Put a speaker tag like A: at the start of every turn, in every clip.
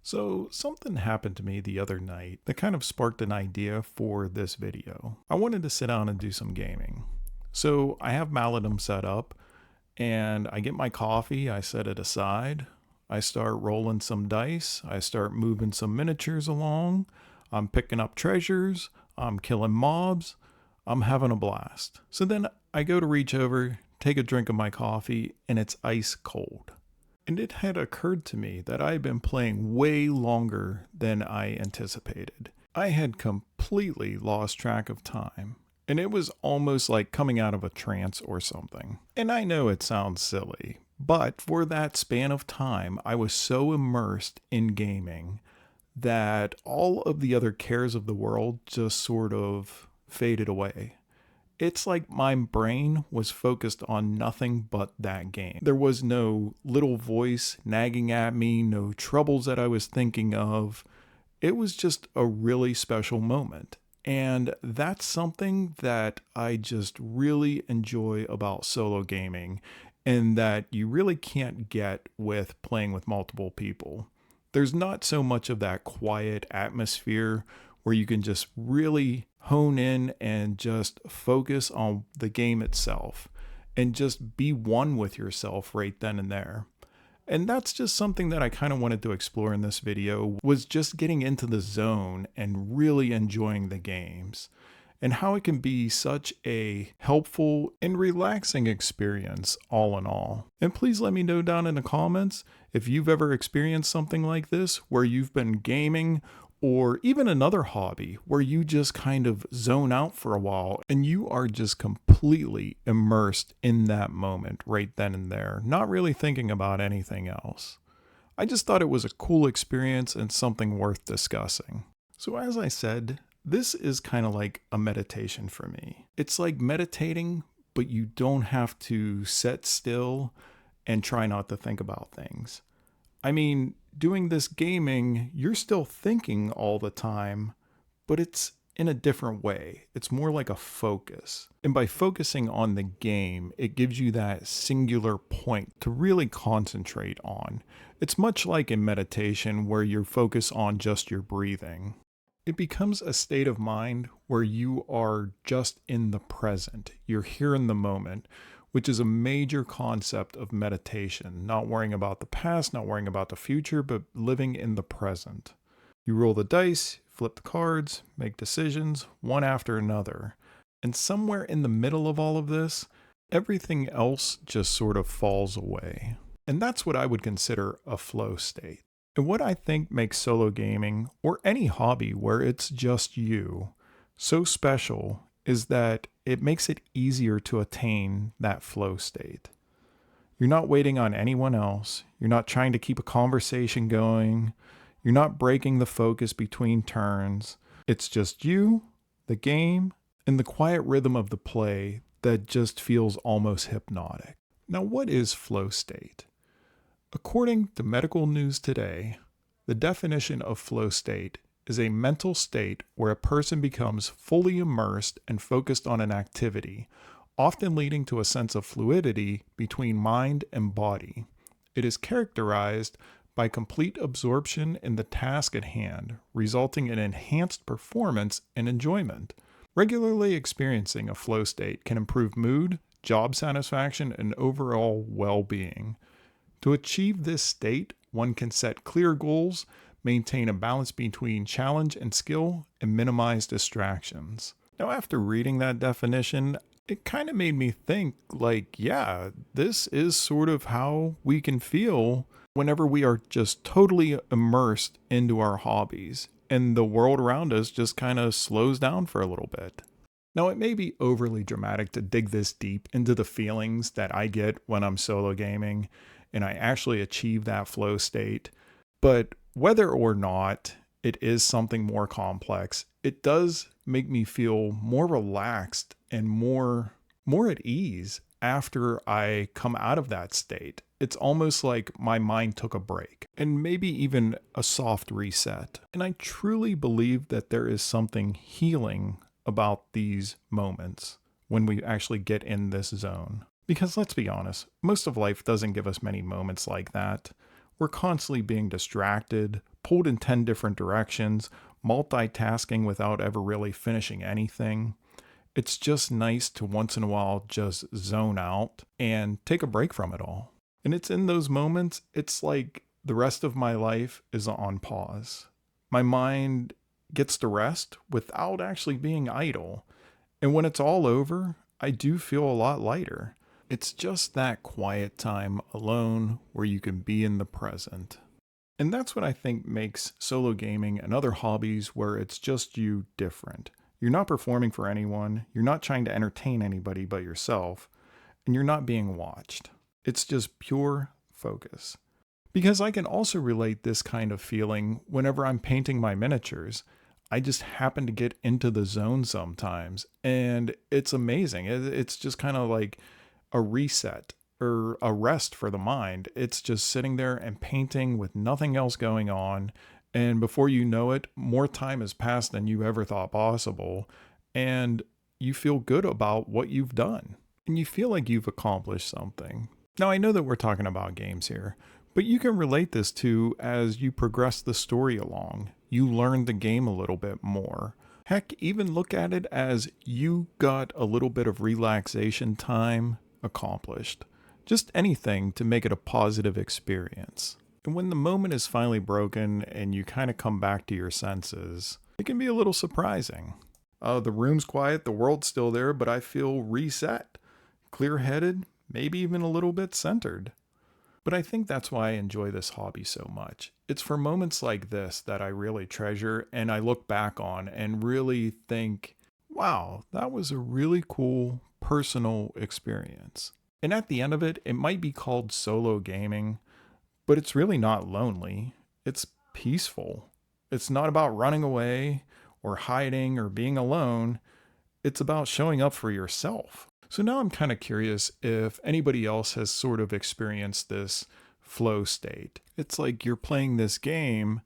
A: So something happened to me the other night that kind of sparked an idea for this video. I wanted to sit down and do some gaming. So I have Maladum set up and I get my coffee, I set it aside, I start rolling some dice, I start moving some miniatures along, I'm picking up treasures, I'm killing mobs, I'm having a blast. So then I go to reach over, take a drink of my coffee, and it's ice cold. And it had occurred to me that I had been playing way longer than I anticipated. I had completely lost track of time, and it was almost like coming out of a trance or something. And I know it sounds silly, but for that span of time, I was so immersed in gaming that all of the other cares of the world just sort of faded away. It's like my brain was focused on nothing but that game. There was no little voice nagging at me, no troubles that I was thinking of. It was just a really special moment. And that's something that I just really enjoy about solo gaming, and that you really can't get with playing with multiple people. There's not so much of that quiet atmosphere where you can just really hone in and just focus on the game itself and just be one with yourself right then and there. And that's just something that I kind of wanted to explore in this video, was just getting into the zone and really enjoying the games, and how it can be such a helpful and relaxing experience all in all. And please let me know down in the comments if you've ever experienced something like this, where you've been gaming, or even another hobby where you just kind of zone out for a while and you are just completely immersed in that moment right then and there, not really thinking about anything else. I just thought it was a cool experience and something worth discussing. So as I said, this is kind of like a meditation for me. It's like meditating, but you don't have to sit still and try not to think about things. I mean, doing this gaming, you're still thinking all the time, but it's in a different way. It's more like a focus. And by focusing on the game, it gives you that singular point to really concentrate on. It's much like in meditation where you focus on just your breathing. It becomes a state of mind where you are just in the present. You're here in the moment, which is a major concept of meditation. Not worrying about the past, not worrying about the future, but living in the present. You roll the dice, flip the cards, make decisions, one after another. And somewhere in the middle of all of this, everything else just sort of falls away. And that's what I would consider a flow state. And what I think makes solo gaming, or any hobby where it's just you, so special is that it makes it easier to attain that flow state. You're not waiting on anyone else. You're not trying to keep a conversation going. You're not breaking the focus between turns. It's just you, the game, and the quiet rhythm of the play that just feels almost hypnotic. Now, what is flow state? According to Medical News Today, the definition of flow state is a mental state where a person becomes fully immersed and focused on an activity, often leading to a sense of fluidity between mind and body. It is characterized by complete absorption in the task at hand, resulting in enhanced performance and enjoyment. Regularly experiencing a flow state can improve mood, job satisfaction, and overall well-being. To achieve this state, one can set clear goals, maintain a balance between challenge and skill, and minimize distractions. Now, after reading that definition, it kind of made me think, like, yeah, this is sort of how we can feel whenever we are just totally immersed into our hobbies, and the world around us just kind of slows down for a little bit. Now, it may be overly dramatic to dig this deep into the feelings that I get when I'm solo gaming, and I actually achieve that flow state, but whether or not it is something more complex, it does make me feel more relaxed and more at ease after I come out of that state. It's almost like my mind took a break, and maybe even a soft reset. And I truly believe that there is something healing about these moments when we actually get in this zone. Because let's be honest, most of life doesn't give us many moments like that. We're constantly being distracted, pulled in 10 different directions, multitasking without ever really finishing anything. It's just nice to once in a while just zone out and take a break from it all. And it's in those moments, it's like the rest of my life is on pause. My mind gets to rest without actually being idle. And when it's all over, I do feel a lot lighter. It's just that quiet time alone where you can be in the present. And that's what I think makes solo gaming and other hobbies where it's just you different. You're not performing for anyone, you're not trying to entertain anybody but yourself, and you're not being watched. It's just pure focus. Because I can also relate this kind of feeling whenever I'm painting my miniatures. I just happen to get into the zone sometimes, and it's amazing. It's just kind of like a reset or a rest for the mind. It's just sitting there and painting with nothing else going on. And before you know it, more time has passed than you ever thought possible. And you feel good about what you've done. And you feel like you've accomplished something. Now, I know that we're talking about games here, but you can relate this to as you progress the story along. You learn the game a little bit more. Heck, even look at it as you got a little bit of relaxation time accomplished. Just anything to make it a positive experience. And when the moment is finally broken and you kind of come back to your senses, it can be a little surprising. The room's quiet, the world's still there, but I feel reset, clear-headed, maybe even a little bit centered. But I think that's why I enjoy this hobby so much. It's for moments like this that I really treasure and I look back on and really think, wow, that was a really cool personal experience. And at the end of it, it might be called solo gaming, but it's really not lonely. It's peaceful. It's not about running away or hiding or being alone. It's about showing up for yourself. So now I'm kind of curious if anybody else has sort of experienced this flow state. It's like you're playing this game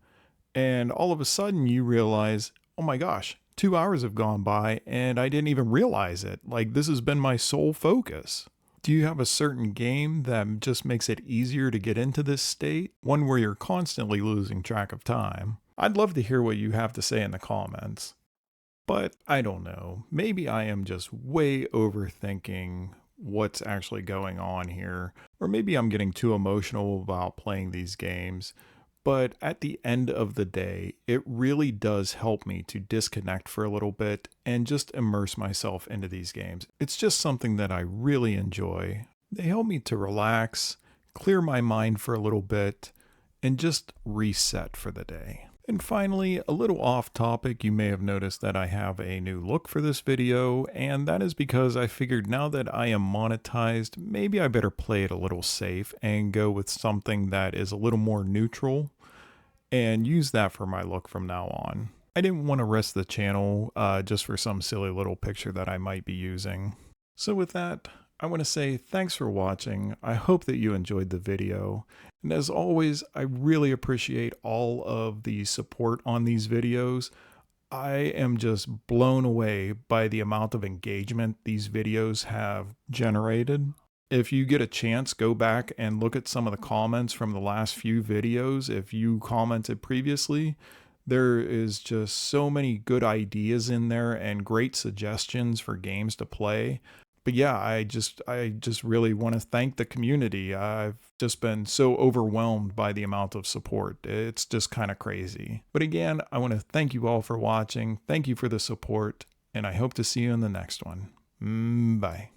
A: and all of a sudden you realize, oh my gosh, 2 hours have gone by and I didn't even realize it. Like this has been my sole focus. Do you have a certain game that just makes it easier to get into this state? One where you're constantly losing track of time? I'd love to hear what you have to say in the comments. But I don't know, maybe I am just way overthinking what's actually going on here, or maybe I'm getting too emotional about playing these games. But at the end of the day, it really does help me to disconnect for a little bit and just immerse myself into these games. It's just something that I really enjoy. They help me to relax, clear my mind for a little bit, and just reset for the day. And finally, a little off topic, you may have noticed that I have a new look for this video, and that is because I figured now that I am monetized, maybe I better play it a little safe and go with something that is a little more neutral and use that for my look from now on. I didn't want to risk the channel just for some silly little picture that I might be using. So with that, I want to say thanks for watching. I hope that you enjoyed the video. And as always, I really appreciate all of the support on these videos. I am just blown away by the amount of engagement these videos have generated. If you get a chance, go back and look at some of the comments from the last few videos. If you commented previously, there is just so many good ideas in there and great suggestions for games to play. But yeah, I just really want to thank the community. I've just been so overwhelmed by the amount of support. It's just kind of crazy. But again, I want to thank you all for watching. Thank you for the support, and I hope to see you in the next one. Bye.